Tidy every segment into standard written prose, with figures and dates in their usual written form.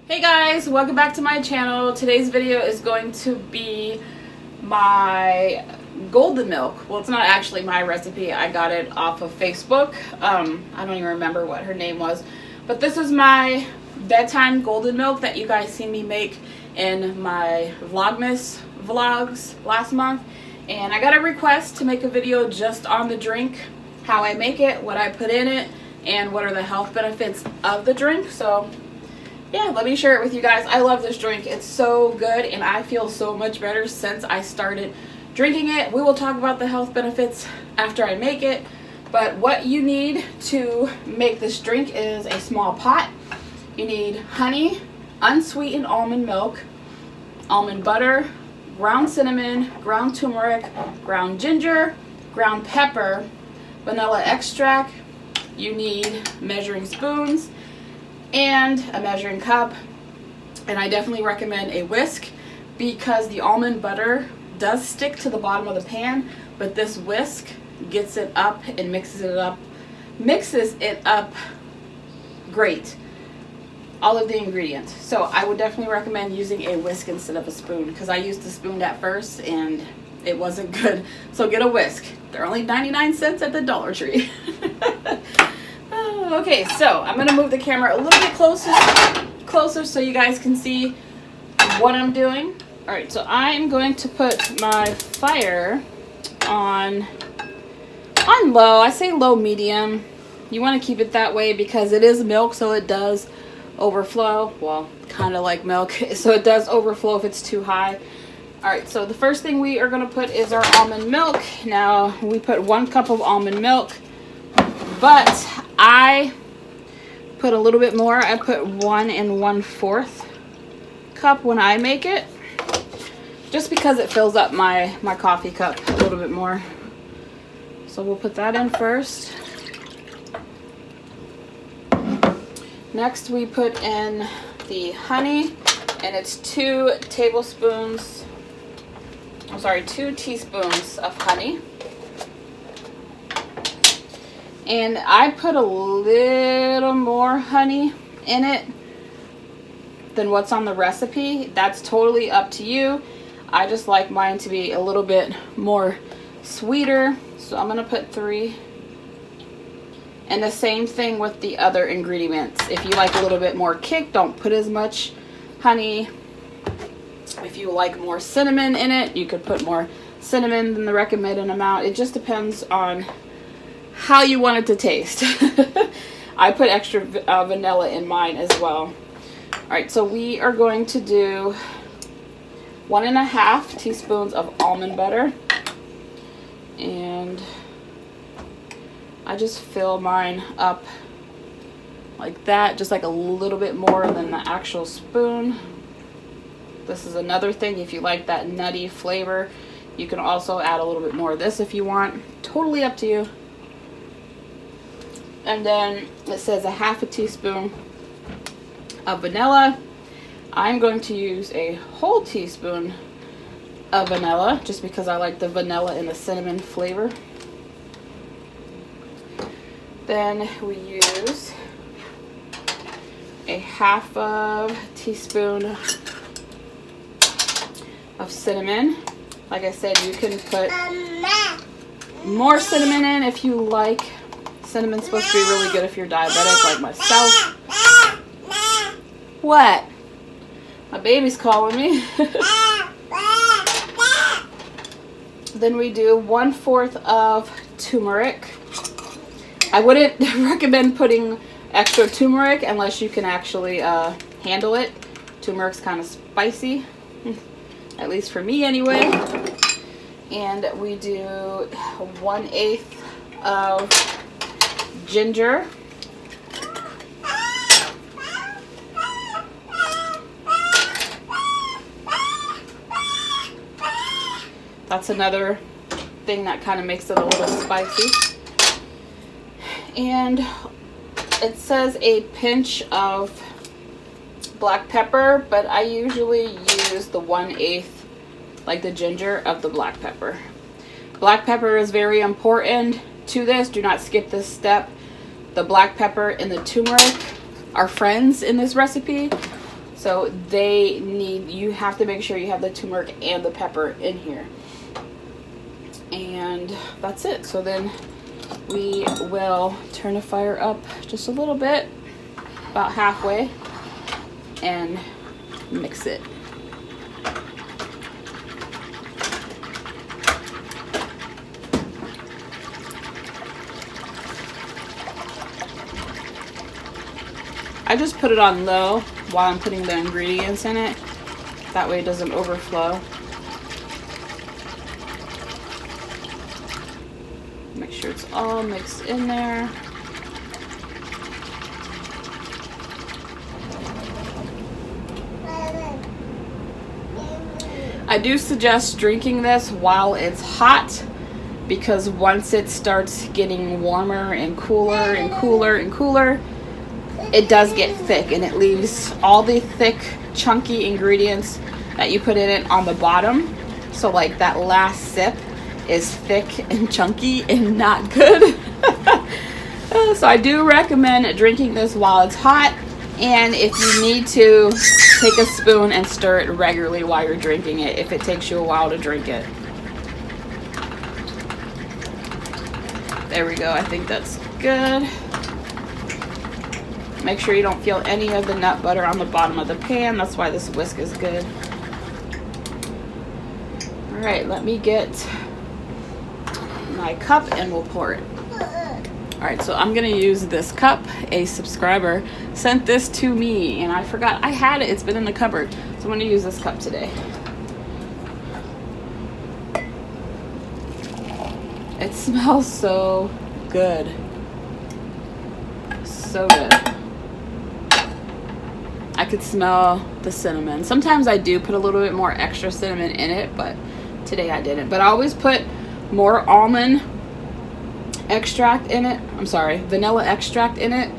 Hey guys, welcome back to my channel. Today's video is going to be my golden milk. Well, it's not actually my recipe. I got it off of Facebook. I don't even remember what her name was. But this is my bedtime golden milk that you guys seen me make in my Vlogmas vlogs last month. And I got a request to make a video just on the drink, how I make it, what I put in it, and what are the health benefits of the drink. So yeah, let me share it with you guys. I love this drink. It's so good and I feel so much better since I started drinking it. We will talk about the health benefits after I make it. But what you need to make this drink is a small pot. You need honey, unsweetened almond milk, almond butter, ground cinnamon, ground turmeric, ground ginger, ground pepper, vanilla extract. You need measuring spoons and a measuring cup, and I definitely recommend a whisk because the almond butter does stick to the bottom of the pan, but this whisk gets it up and mixes it up great, all of the ingredients. So I would definitely recommend using a whisk instead of a spoon because I used the spoon at first and it wasn't good. So get a whisk. They're only 99 cents at the Dollar Tree. Okay, so I'm gonna move the camera a little bit closer so you guys can see what I'm doing. All right, so I'm going to put my fire on low. I say low medium. You want to keep it that way because it is milk, so it does overflow. Well, kind of like milk, so it does overflow if it's too high. All right, so the first thing we are gonna put is our almond milk. Now we put 1 cup of almond milk, but I put a little bit more. I put 1 1/4 cup when I make it, just because it fills up my coffee cup a little bit more. So we'll put that in first. Next we put in the honey, and it's 2 teaspoons of honey. And I put a little more honey in it than what's on the recipe. That's totally up to you. I just like mine to be a little bit more sweeter. So I'm going to put 3. And the same thing with the other ingredients. If you like a little bit more kick, don't put as much honey. If you like more cinnamon in it, you could put more cinnamon than the recommended amount. It just depends on how you want it to taste. I put extra vanilla in mine as well. Alright, so we are going to do 1 1/2 teaspoons of almond butter. And I just fill mine up like that, just like a little bit more than the actual spoon. This is another thing, if you like that nutty flavor, you can also add a little bit more of this if you want. Totally up to you. And then it says 1/2 teaspoon of vanilla. I'm going to use a whole teaspoon of vanilla just because I like the vanilla and the cinnamon flavor. Then we use a 1/2 teaspoon of cinnamon. Like I said, you can put more cinnamon in if you like. Cinnamon's supposed to be really good if you're diabetic like myself. What? My baby's calling me. Then we do 1/4 of turmeric. I wouldn't recommend putting extra turmeric unless you can actually handle it. Turmeric's kind of spicy, at least for me anyway. And we do 1/8 of ginger. That's another thing that kind of makes it a little spicy. And it says a pinch of black pepper, but I usually use the 1/8, like the ginger, of the black pepper. Black pepper is very important to this. Do not skip this step. The black pepper and the turmeric are friends in this recipe. So you have to make sure you have the turmeric and the pepper in here. And that's it. So then we will turn the fire up just a little bit, about halfway, and mix it. I just put it on low while I'm putting the ingredients in it. That way it doesn't overflow. Make sure it's all mixed in there. I do suggest drinking this while it's hot, because once it starts getting warmer and cooler and cooler and cooler, it does get thick, and it leaves all the thick, chunky ingredients that you put in it on the bottom. So like that last sip is thick and chunky and not good. So I do recommend drinking this while it's hot, and if you need to, take a spoon and stir it regularly while you're drinking it if it takes you a while to drink it. There we go. I think that's good. Make sure you don't feel any of the nut butter on the bottom of the pan. That's why this whisk is good. All right, let me get my cup and we'll pour it. All right, so I'm gonna use this cup. A subscriber sent this to me and I forgot I had it. It's been in the cupboard. So I'm gonna use this cup today. It smells so good. So good. I could smell the cinnamon. Sometimes I do put a little bit more extra cinnamon in it, but today I didn't. But I always put more almond extract in it. I'm sorry, vanilla extract in it,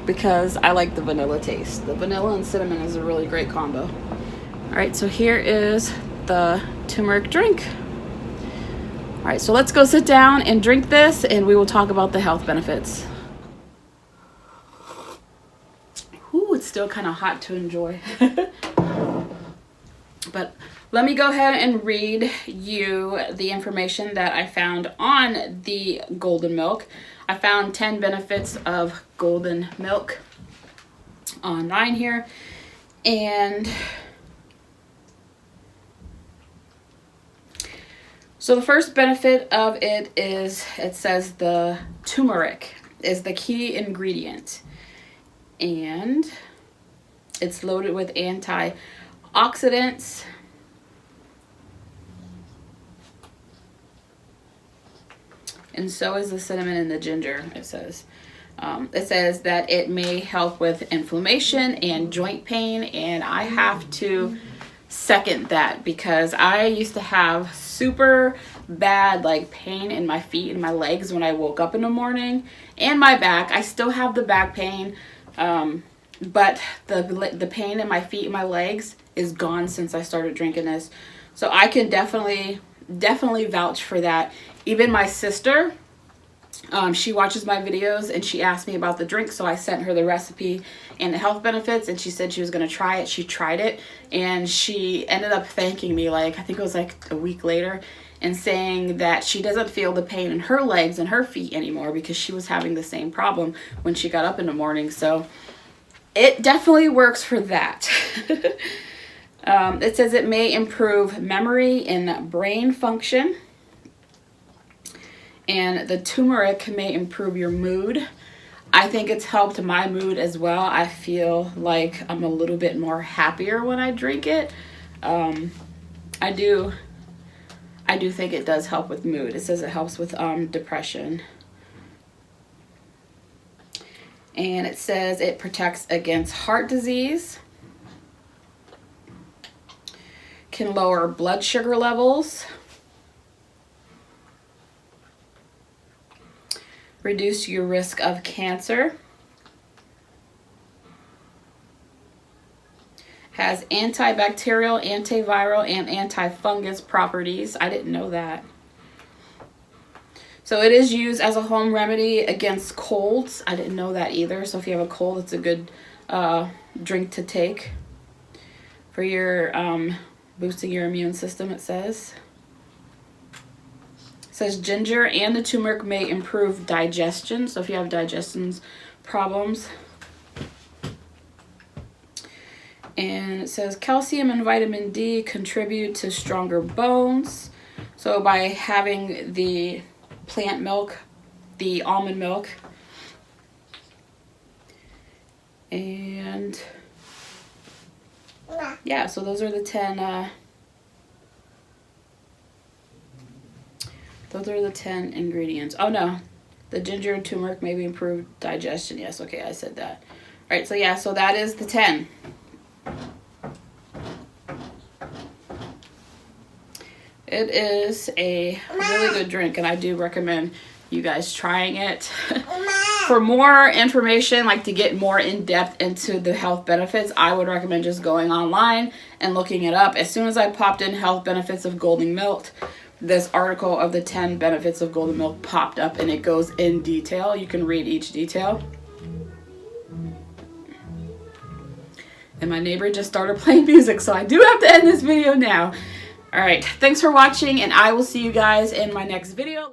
because I like the vanilla taste. The vanilla and cinnamon is a really great combo. All right, so here is the turmeric drink. All right, so let's go sit down and drink this, and we will talk about the health benefits. Ooh, it's still kind of hot to enjoy. But let me go ahead and read you the information that I found on the golden milk. I found 10 benefits of golden milk online here. And so the first benefit of it is, it says the turmeric is the key ingredient. And it's loaded with antioxidants, and so is the cinnamon and the ginger. It says that it may help with inflammation and joint pain, and I have to second that, because I used to have super bad like pain in my feet and my legs when I woke up in the morning, and my back. I still have the back pain, but the pain in my feet and my legs is gone since I started drinking this. So I can definitely vouch for that. Even my sister, she watches my videos and she asked me about the drink, so I sent her the recipe and the health benefits, and she said she was going to try it. She tried it, and she ended up thanking me, like I think it was like a week later, and saying that she doesn't feel the pain in her legs and her feet anymore, because she was having the same problem when she got up in the morning. So it definitely works for that. It says it may improve memory and brain function. And the turmeric may improve your mood. I think it's helped my mood as well. I feel like I'm a little bit more happier when I drink it. I do think it does help with mood. It says it helps with depression. And it says it protects against heart disease, can lower blood sugar levels, reduce your risk of cancer, has antibacterial, antiviral, and antifungus properties. I didn't know that. So it is used as a home remedy against colds. I didn't know that either. So if you have a cold, it's a good drink to take for your boosting your immune system, it says. It says ginger and the turmeric may improve digestion. So if you have digestion problems. And it says calcium and vitamin D contribute to stronger bones. So by having the plant milk, the almond milk, and yeah, so those are the 10 ingredients. Oh no, the ginger and turmeric maybe improve digestion. Yes, okay, I said that. All right, so yeah, so that is the 10. It is a really good drink, and I do recommend you guys trying it. For more information, like to get more in depth into the health benefits, I would recommend just going online and looking it up. As soon as I popped in health benefits of golden milk, this article of the 10 benefits of golden milk popped up, and it goes in detail. You can read each detail. And my neighbor just started playing music, so I do have to end this video now. All right, thanks for watching, and I will see you guys in my next video.